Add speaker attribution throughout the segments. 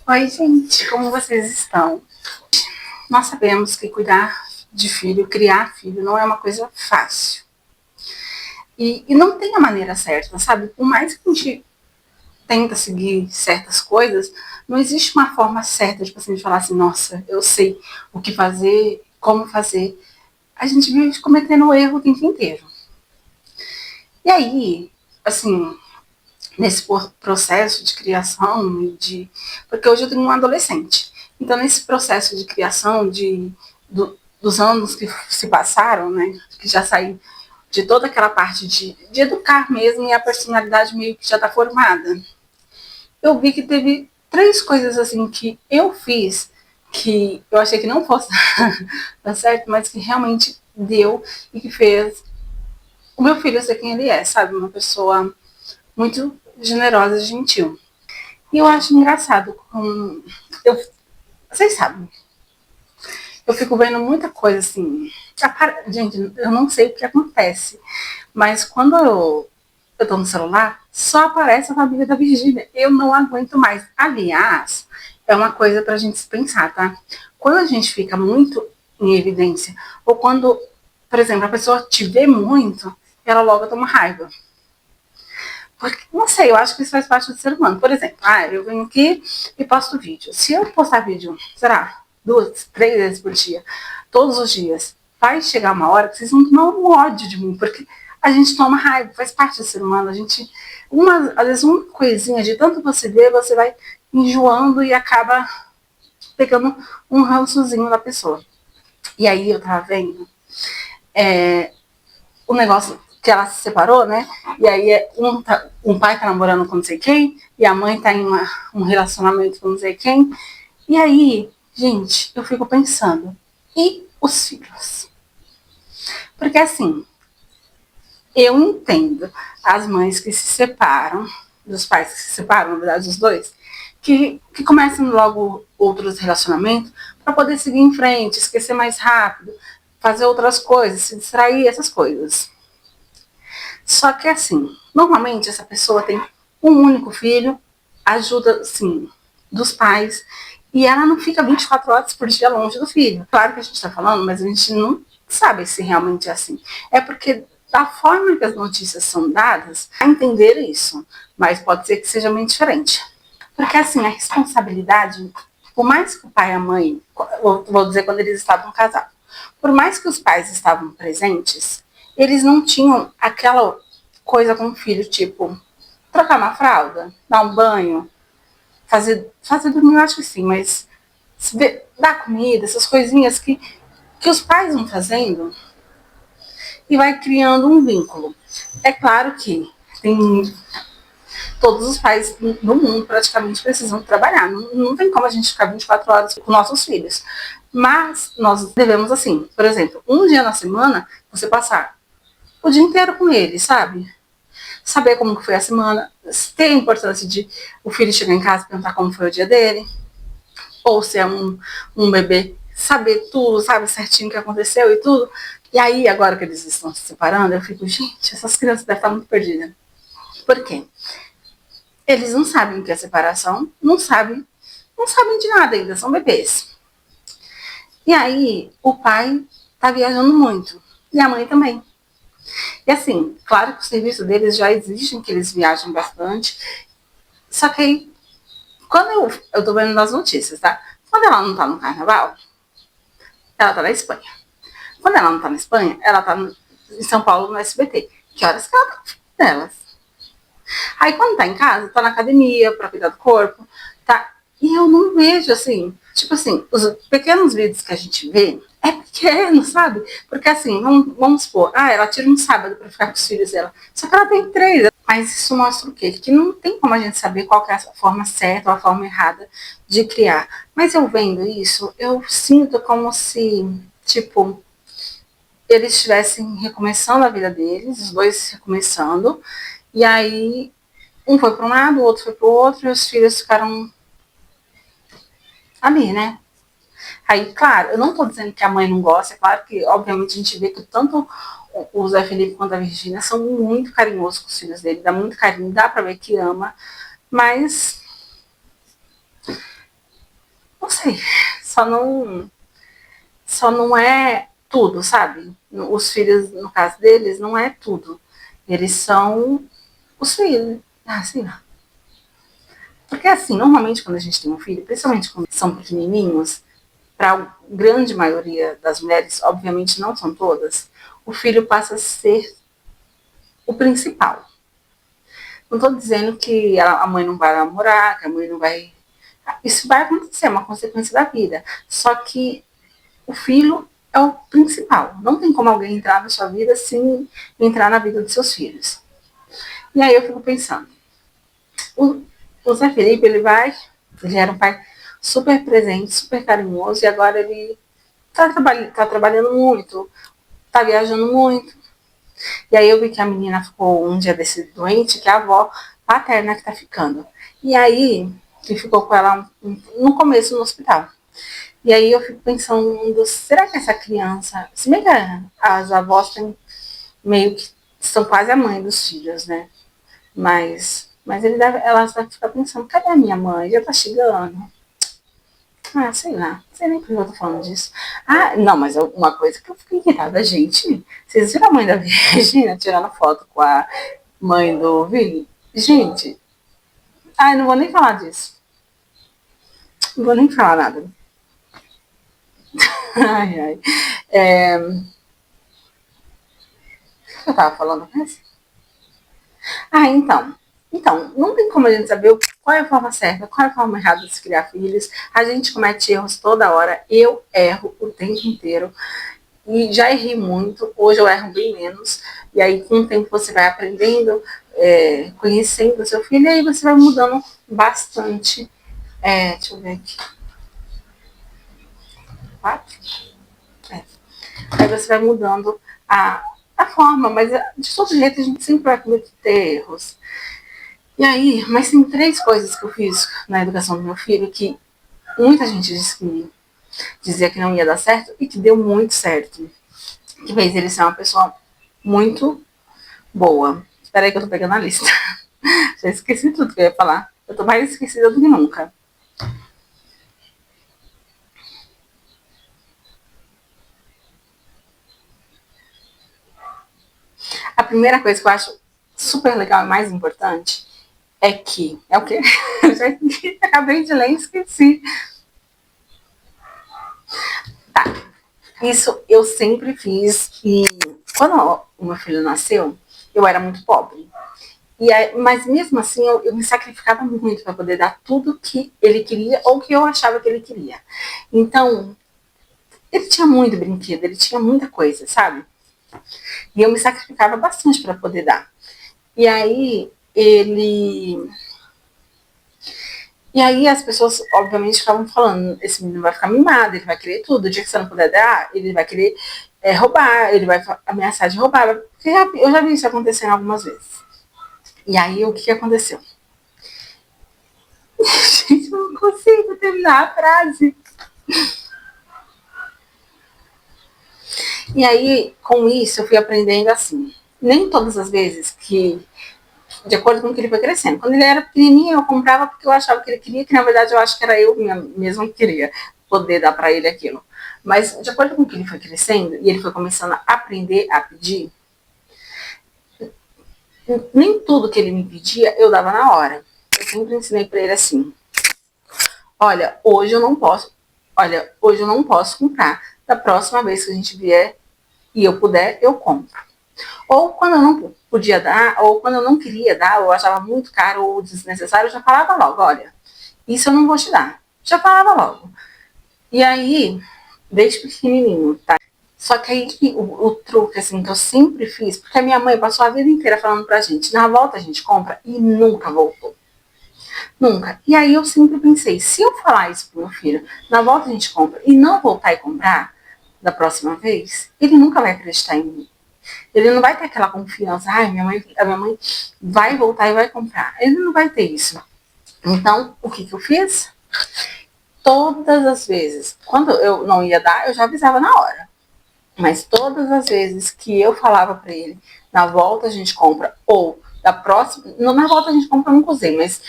Speaker 1: Oi, gente, como vocês estão? Nós sabemos que cuidar de filho, criar filho, não é uma coisa fácil. E não tem a maneira certa, sabe? Por mais que a gente tenta seguir certas coisas, não existe uma forma certa de você falar assim, nossa, eu sei o que fazer, como fazer. A gente vive cometendo erro o tempo inteiro. E aí, assim, nesse processo de criação porque hoje eu tenho um adolescente. Então, nesse processo de criação dos anos que se passaram, né, que já saí de toda aquela parte de educar mesmo e a personalidade meio que já está formada, eu vi que teve três coisas assim que eu fiz que eu achei que não fosse dar certo, mas que realmente deu e que fez o meu filho ser quem ele é, sabe? Uma pessoa muito generosa e gentil. E eu acho engraçado vocês sabem, eu fico vendo muita coisa assim. Gente, eu não sei o que acontece, mas quando eu tô no celular, só aparece a família da Virgínia. Eu não aguento mais. Aliás, é uma coisa pra gente pensar, tá? Quando a gente fica muito em evidência, ou quando, por exemplo, a pessoa te vê muito, ela logo toma raiva. Porque, não sei, eu acho que isso faz parte do ser humano. Por exemplo, eu venho aqui e posto vídeo. Se eu postar vídeo, será, 2, 3 vezes por dia, todos os dias, vai chegar uma hora que vocês vão tomar um ódio de mim, porque a gente toma raiva, faz parte do ser humano. Às vezes, uma coisinha de tanto você ver, você vai enjoando e acaba pegando um rançozinho da pessoa. E aí eu tava vendo o negócio que ela se separou, né? E aí um pai tá namorando com não sei quem, e a mãe tá em um relacionamento com não sei quem. E aí, gente, eu fico pensando, e os filhos? Porque assim, eu entendo as mães que se separam, dos pais que se separam, na verdade, os dois, que começam logo outros relacionamentos para poder seguir em frente, esquecer mais rápido, fazer outras coisas, se distrair, essas coisas. Só que assim, normalmente essa pessoa tem um único filho, ajuda, sim, dos pais, e ela não fica 24 horas por dia longe do filho. Claro que a gente está falando, mas a gente não sabe se realmente é assim. É porque da forma que as notícias são dadas, a entender isso, mas pode ser que seja muito diferente. Porque assim, a responsabilidade, por mais que o pai e a mãe, vou dizer quando eles estavam casados, por mais que os pais estavam presentes, eles não tinham aquela coisa com o filho, tipo, trocar uma fralda, dar um banho, fazer dormir, eu acho que sim, mas dar comida, essas coisinhas que os pais vão fazendo e vai criando um vínculo. É claro que tem todos os pais do mundo praticamente precisam trabalhar. Não tem como a gente ficar 24 horas com nossos filhos. Mas nós devemos, assim, por exemplo, um dia na semana, você passar o dia inteiro com ele, sabe? Saber como foi a semana, ter a importância de o filho chegar em casa e perguntar como foi o dia dele, ou se é um bebê, saber tudo, sabe certinho o que aconteceu e tudo. E aí, agora que eles estão se separando, eu fico, gente, essas crianças devem estar muito perdidas. Por quê? Eles não sabem o que é separação, não sabem de nada ainda, são bebês. E aí, o pai tá viajando muito, e a mãe também. E assim, claro que o serviço deles já exige que eles viajem bastante, só que aí, quando eu tô vendo nas notícias, tá? Quando ela não tá no carnaval, ela tá na Espanha. Quando ela não tá na Espanha, ela tá em São Paulo no SBT. Que horas que ela tá delas? Aí quando tá em casa, tá na academia pra cuidar do corpo, tá? E eu não vejo assim, tipo assim, os pequenos vídeos que a gente vê é pequeno, sabe? Porque assim, vamos supor, ela tira um sábado pra ficar com os filhos dela. Só que ela tem 3. Mas isso mostra o quê? Que não tem como a gente saber qual é a forma certa ou a forma errada de criar. Mas eu vendo isso, eu sinto como se, tipo, eles estivessem recomeçando a vida deles, os dois recomeçando, e aí um foi para um lado, o outro foi para o outro, e os filhos ficaram ali, né? Aí, claro, eu não estou dizendo que a mãe não gosta, é claro que, obviamente, a gente vê que tanto o Zé Felipe quanto a Virgínia são muito carinhosos com os filhos dele, dá muito carinho, dá para ver que ama, mas assim, só não é tudo, sabe? Os filhos, no caso deles, não é tudo. Eles são os filhos. Ah, sei lá. Porque assim, normalmente quando a gente tem um filho, principalmente quando são pequenininhos, para a grande maioria das mulheres, obviamente não são todas, o filho passa a ser o principal. Não estou dizendo que a mãe não vai namorar, que a mãe não vai. Isso vai acontecer, é uma consequência da vida. Só que o filho é o principal. Não tem como alguém entrar na sua vida sem entrar na vida dos seus filhos. E aí eu fico pensando, o Zé Felipe, ele era um pai super presente, super carinhoso, e agora ele tá trabalhando muito, tá viajando muito. E aí eu vi que a menina ficou um dia desse doente, que é a avó paterna que tá ficando. E aí, que ficou com ela no começo no hospital. E aí eu fico pensando, será que essa criança, se bem que as avós têm meio que são quase a mãe dos filhos, né? Mas elas devem ficar pensando, cadê a minha mãe? Já tá chegando. Ah, sei lá. Não sei nem por que eu tô falando disso. Ah, não, mas uma coisa que eu fiquei irritada, gente. Vocês viram a mãe da Virgínia tirando foto com a mãe do Vini? Gente, ai, não vou nem falar disso. Não vou nem falar nada. Ai, ai. O que eu tava falando mesmo? Ah, então. Então, não tem como a gente saber qual é a forma certa, qual é a forma errada de se criar filhos. A gente comete erros toda hora. Eu erro o tempo inteiro. E já errei muito. Hoje eu erro bem menos. E aí, com o tempo, você vai aprendendo, conhecendo o seu filho. E aí você vai mudando bastante. Deixa eu ver aqui. 4? Aí você vai mudando a forma. Mas, de todo jeito, a gente sempre vai cometer erros. E aí, mas tem 3 coisas que eu fiz na educação do meu filho que muita gente dizia que não ia dar certo e que deu muito certo. Que fez ele ser uma pessoa muito boa. Espera aí que eu tô pegando a lista. Já esqueci tudo que eu ia falar. Eu tô mais esquecida do que nunca. A primeira coisa que eu acho super legal e mais importante é que... É o quê? Eu já acabei de ler e esqueci. Tá. Isso eu sempre fiz. E quando o meu filho nasceu, eu era muito pobre. Mas mesmo assim, eu me sacrificava muito para poder dar tudo que ele queria ou que eu achava que ele queria. Então, ele tinha muito brinquedo, ele tinha muita coisa, sabe? E eu me sacrificava bastante para poder dar. E aí, ele. E aí as pessoas, obviamente, ficavam falando, esse menino vai ficar mimado, ele vai querer tudo, o dia que você não puder dar, ele vai querer roubar, ele vai ameaçar de roubar. Porque eu já vi isso acontecendo algumas vezes. E aí, o que aconteceu? Gente, eu não consigo terminar a frase. E aí, com isso, eu fui aprendendo assim. Nem todas as vezes que, de acordo com o que ele foi crescendo. Quando ele era pequenininho, eu comprava porque eu achava que ele queria, que na verdade eu acho que era eu mesma que queria poder dar para ele aquilo. Mas, de acordo com o que ele foi crescendo, e ele foi começando a aprender a pedir, nem tudo que ele me pedia eu dava na hora. Eu sempre ensinei para ele assim: olha, hoje eu não posso comprar. Da próxima vez que a gente vier e eu puder, eu compro. Ou quando eu não podia dar, ou quando eu não queria dar, ou achava muito caro ou desnecessário, eu já falava logo: olha, isso eu não vou te dar. Já falava logo. E aí, desde pequenininho, tá? Só que aí o truque, assim, que eu sempre fiz, porque a minha mãe passou a vida inteira falando pra gente: na volta a gente compra, e nunca voltou. Nunca. E aí eu sempre pensei: se eu falar isso pro meu filho, na volta a gente compra, e não voltar e comprar da próxima vez, ele nunca vai acreditar em mim. Ele não vai ter aquela confiança: ai, a minha mãe vai voltar e vai comprar. Ele não vai ter isso. Então, o que eu fiz? Todas as vezes, quando eu não ia dar, eu já avisava na hora. Mas todas as vezes que eu falava para ele: na volta a gente compra, ou da próxima, não, na volta a gente compra, eu nunca usei, mas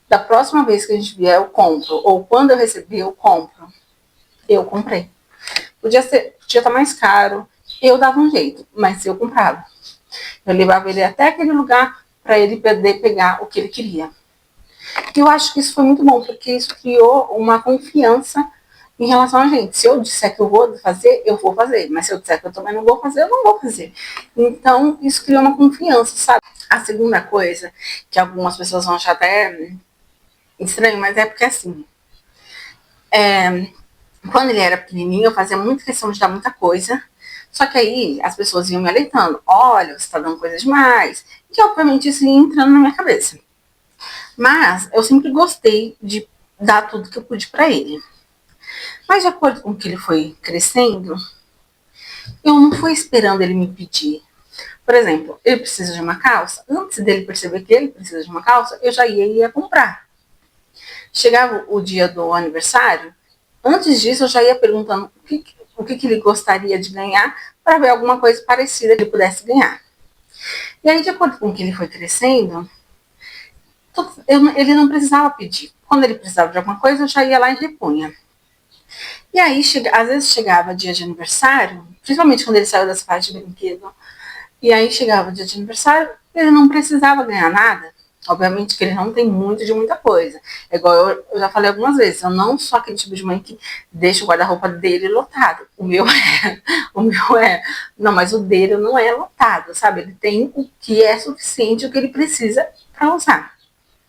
Speaker 1: da próxima vez que a gente vier eu compro, ou quando eu receber eu compro. eu comprei. Podia estar mais caro, eu dava um jeito, mas eu comprava. Eu levava ele até aquele lugar para ele poder pegar o que ele queria. E eu acho que isso foi muito bom, porque isso criou uma confiança em relação a gente. Se eu disser que eu vou fazer, eu vou fazer. Mas se eu disser que eu também não vou fazer, eu não vou fazer. Então, isso criou uma confiança, sabe? A segunda coisa, que algumas pessoas vão achar até estranho, mas é porque assim, quando ele era pequenininho, eu fazia muita questão de dar muita coisa. Só que aí as pessoas iam me alertando: olha, você está dando coisa demais. E obviamente isso ia entrando na minha cabeça. Mas eu sempre gostei de dar tudo que eu pude para ele. Mas de acordo com que ele foi crescendo, eu não fui esperando ele me pedir. Por exemplo, ele precisa de uma calça. Antes dele perceber que ele precisa de uma calça, eu já ia comprar. Chegava o dia do aniversário, antes disso eu já ia perguntando o que ele gostaria de ganhar para ver alguma coisa parecida que ele pudesse ganhar. E aí, de acordo com que ele foi crescendo, ele não precisava pedir. Quando ele precisava de alguma coisa, eu já ia lá e repunha. E aí, às vezes chegava dia de aniversário, principalmente quando ele saiu das partes de brinquedo, e aí chegava o dia de aniversário, ele não precisava ganhar nada. Obviamente que ele não tem muito de muita coisa. É igual eu já falei algumas vezes, eu não sou aquele tipo de mãe que deixa o guarda-roupa dele lotado. O meu é. O meu é. Não, mas o dele não é lotado, sabe? Ele tem o que é suficiente, o que ele precisa para usar.